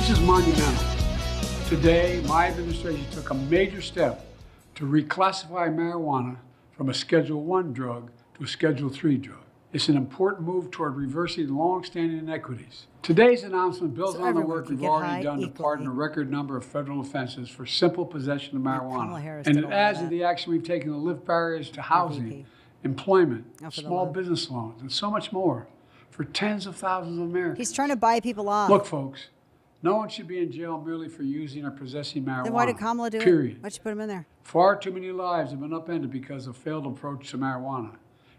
This is monumental. Today, my administration took a major step to reclassify marijuana from a Schedule I drug to a Schedule III drug. It's an important move toward reversing long-standing inequities. Today's announcement builds on the work we've already done to pardon a record number of federal offenses for simple possession of marijuana. And it adds to the action we've taken to lift barriers to housing, employment, small business loans, and so much more for tens of thousands of Americans. He's trying to buy people off. Look, folks, no one should be in jail merely for using or possessing marijuana. Then why did Kamala do period. it? Why'd you put him in there? Far too many lives have been upended because of failed approach to marijuana.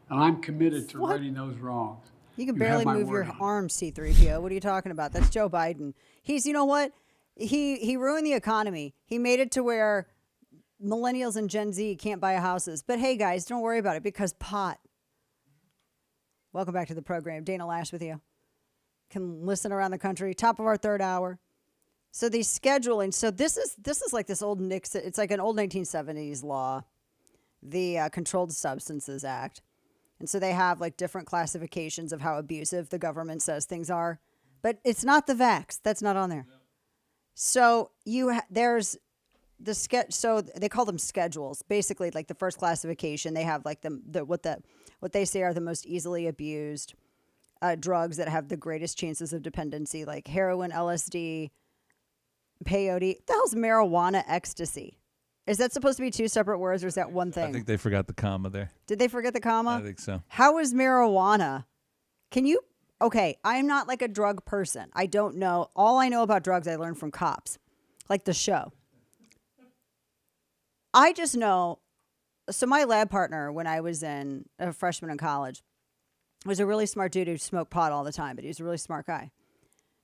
And I'm committed to righting those wrongs. You can barely move your arms, C-3PO. What are you talking about? That's Joe Biden. He's, you know what? He ruined the economy. He made it to where millennials and Gen Z can't buy houses. But hey, guys, don't worry about it because pot. Welcome back to the program. Dana Loesch with you. Can listen around the country. Top of our third hour. So the scheduling. So this is like this old Nixon. It's like an old 1970s law, the Controlled Substances Act. And so they have like different classifications of how abusive the government says things are, but it's not the vax. That's not on there. No. So there's the so they call them schedules. Basically, like the first classification, they have like what they say are the most easily abused drugs that have the greatest chances of dependency, like heroin, LSD, peyote. The hell's marijuana, ecstasy? Is that supposed to be two separate words, or is that one thing? I think they forgot the comma there. Did they forget the comma? I think so. How is marijuana? Okay, I'm not like a drug person. I don't know. All I know about drugs I learned from Cops, like the show. I just know, so my lab partner when I was a freshman in college was a really smart dude who smoked pot all the time, but he was a really smart guy.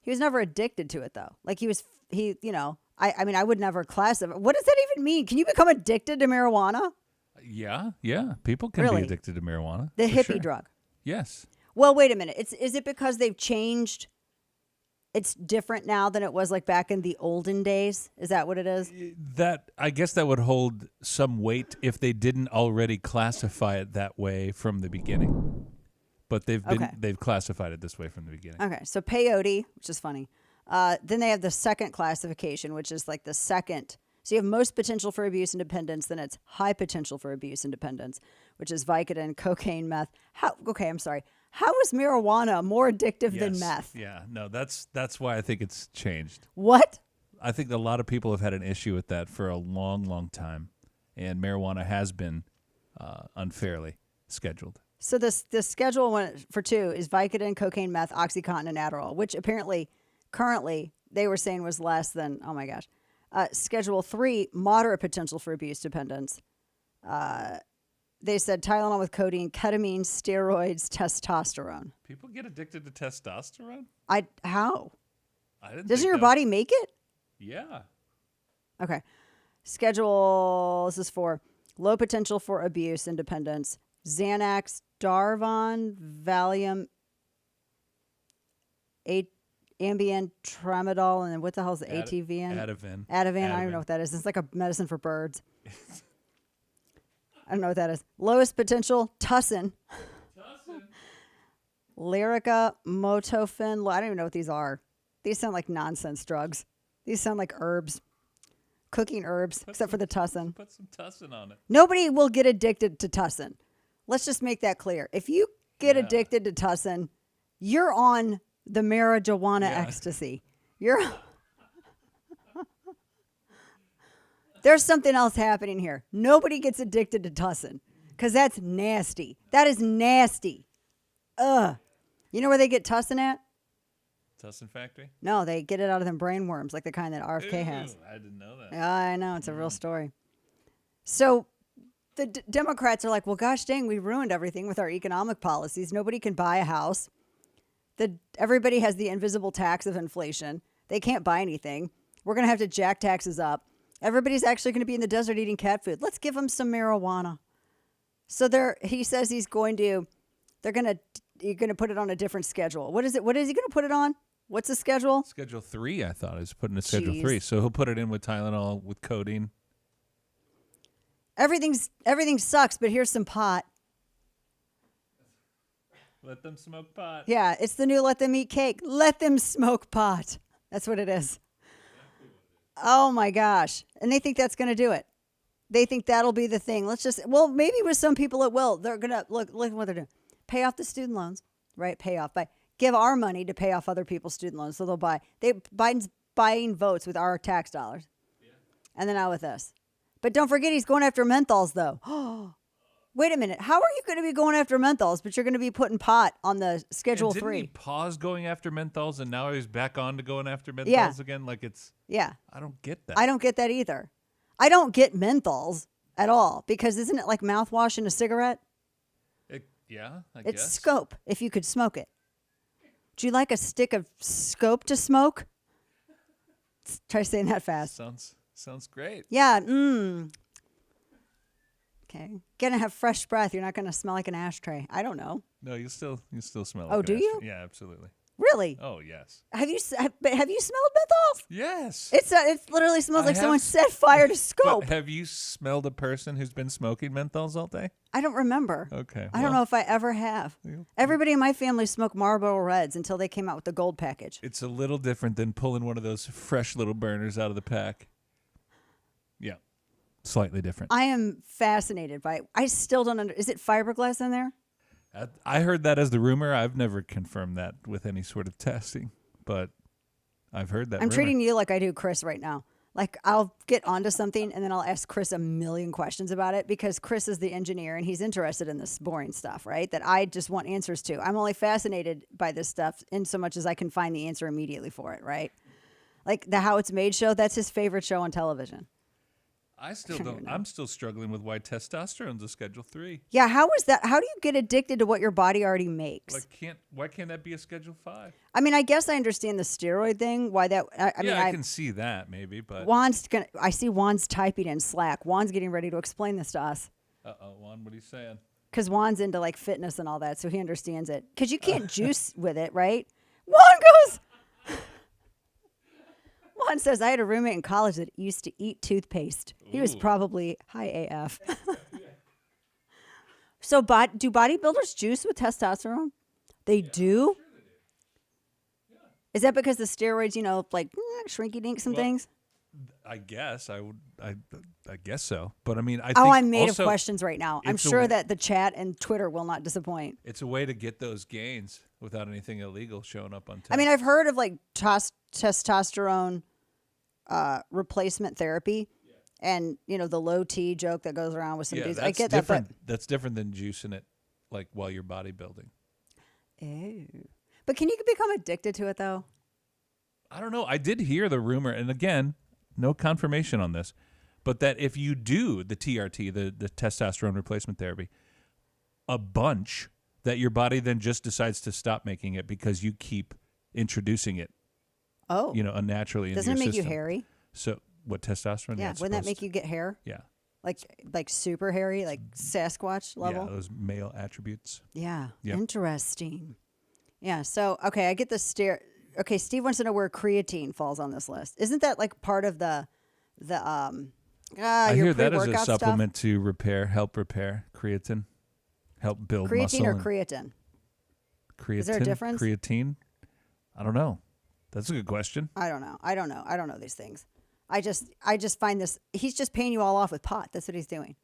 He was never addicted to it though. Like I mean, I would never classify. What does that even mean? Can you become addicted to marijuana? Yeah. People can be addicted to marijuana. The hippie drug. Yes. Well, wait a minute. Is it because they've changed? It's different now than it was like back in the olden days? Is that what it is? I guess that would hold some weight if they didn't already classify it that way from the beginning. But they've classified it this way from the beginning. Okay, so peyote, which is funny. Then they have the second classification, which is like the second. So you have most potential for abuse and dependence. Then it's high potential for abuse and dependence, which is Vicodin, cocaine, meth. I'm sorry. How is marijuana more addictive than meth? Yeah, no, that's why I think it's changed. What? I think a lot of people have had an issue with that for a long, long time, and marijuana has been unfairly scheduled. So the schedule one for 2 is Vicodin, cocaine, meth, OxyContin, and Adderall, which apparently currently they were saying was less than, oh my gosh. Schedule 3, moderate potential for abuse dependence. They said Tylenol with codeine, ketamine, steroids, testosterone. People get addicted to testosterone? How? I didn't. Doesn't your body make it? Yeah. Okay. Schedule, this is for low potential for abuse and dependence. Xanax, Darvon, Valium, Ambien, Tramadol, and then what the hell is the ATVN? Ativan. I don't even know what that is. It's like a medicine for birds. I don't know what that is. Lowest potential, Tussin. Lyrica, Motofen. I don't even know what these are. These sound like nonsense drugs. These sound like herbs. Cooking herbs, except for the Tussin. Put some Tussin on it. Nobody will get addicted to Tussin. Let's just make that clear. If you get addicted to Tussin, you're on the marijuana ecstasy. There's something else happening here. Nobody gets addicted to Tussin because that's nasty. That is nasty. Ugh. You know where they get Tussin at? Tussin factory? No, they get it out of them brain worms, like the kind that RFK has. I didn't know that. Yeah, I know. It's a real story. So the Democrats are like, well, gosh dang, we ruined everything with our economic policies. Nobody can buy a house. Everybody has the invisible tax of inflation. They can't buy anything. We're going to have to jack taxes up. Everybody's actually going to be in the desert eating cat food. Let's give them some marijuana. So he says you're going to put it on a different schedule. What is it? What is he going to put it on? What's the schedule? Schedule 3, I thought. He's putting a Schedule 3. So he'll put it in with Tylenol, with codeine. Everything sucks, but here's some pot. Let them smoke pot. Yeah, it's the new let them eat cake. Let them smoke pot. That's what it is. Oh my gosh. And they think that's going to do it. They think that'll be the thing. Well, maybe with some people it will. They're going to, look at what they're doing. Pay off the student loans, right? Pay off give our money to pay off other people's student loans. So Biden's buying votes with our tax dollars. Yeah. And then now with us. But don't forget he's going after menthols though. Wait a minute. How are you going to be going after menthols, but you're going to be putting pot on the Schedule 3? Didn't he pause going after menthols, and now he's back on to going after menthols again? Like it's... Yeah. I don't get that. I don't get that either. I don't get menthols at all because isn't it like mouthwash in a cigarette? I It's guess. scope if you could smoke it. Do you like a stick of scope to smoke? Try saying that fast. Sounds great. Yeah. Okay. Gonna have fresh breath. You're not gonna smell like an ashtray. I don't know. No, you still smell. Oh, like do an you? ashtray. Yeah, absolutely. Really? Oh, yes. Have you smelled menthols? Yes. It literally smells like someone set fire to But scope. have you smelled a person who's been smoking menthols all day? I don't remember. Okay. I don't know if I ever have. Everybody in my family smoked Marlboro Reds until they came out with the gold package. It's a little different than pulling one of those fresh little burners out of the pack. Yeah. Slightly different. I am fascinated by it. I still don't is it fiberglass in there? I heard that as the rumor. I've never confirmed that with any sort of testing, but I've heard that I'm rumor. treating you like I do Chris right now. Like I'll get onto something and then I'll ask Chris a million questions about it because Chris is the engineer and he's interested in this boring stuff, right? That I just want answers to. I'm only fascinated by this stuff in so much as I can find the answer immediately for it, right? Like the How It's Made show, that's his favorite show on television. I still don't. I'm still struggling with why testosterone's a Schedule 3. Yeah, how is that? How do you get addicted to what your body already makes? Why can't that be a Schedule 5? I mean, I guess I understand the steroid thing. Why that? I mean, I can see that maybe, but I see Juan's typing in Slack. Juan's getting ready to explain this to us. Juan, what are you saying? Because Juan's into like fitness and all that, so he understands it. Because you can't juice with it, right? Juan goes. Juan says, I had a roommate in college that used to eat toothpaste. He was probably high AF. So do bodybuilders juice with testosterone? They do? Sure they do. Yeah. Is that because the steroids, like shrinky dinks and things? I guess I guess so. But I mean, I think I'm made also of questions right now. I'm sure that the chat and Twitter will not disappoint. It's a way to get those gains without anything illegal showing up on tests. I mean, I've heard of like testosterone replacement therapy, and the low T joke that goes around with some dudes. I get that, but that's different than juicing it like while you're bodybuilding. Oh, but can you become addicted to it though? I don't know. I did hear the rumor, and again, no confirmation on this, but that if you do the TRT, the testosterone replacement therapy, a bunch, that your body then just decides to stop making it because you keep introducing it. Oh, unnaturally. Doesn't into it your make you system. hairy? So what, testosterone? Yeah, wouldn't that make you get hair? Yeah. Like super hairy, like Sasquatch level? Yeah, those male attributes. Yeah, Yep. Interesting. Yeah, so, okay, I get the Okay, Steve wants to know where creatine falls on this list. Isn't that like part of the I your hear that is a pre-workout stuff? supplement to help repair creatine, help build muscle. Creatine or creatine? Creatine? Is there a difference? Creatine? I don't know. That's a good question. I don't know. I don't know these things. I just find this. He's just paying you all off with pot. That's what he's doing.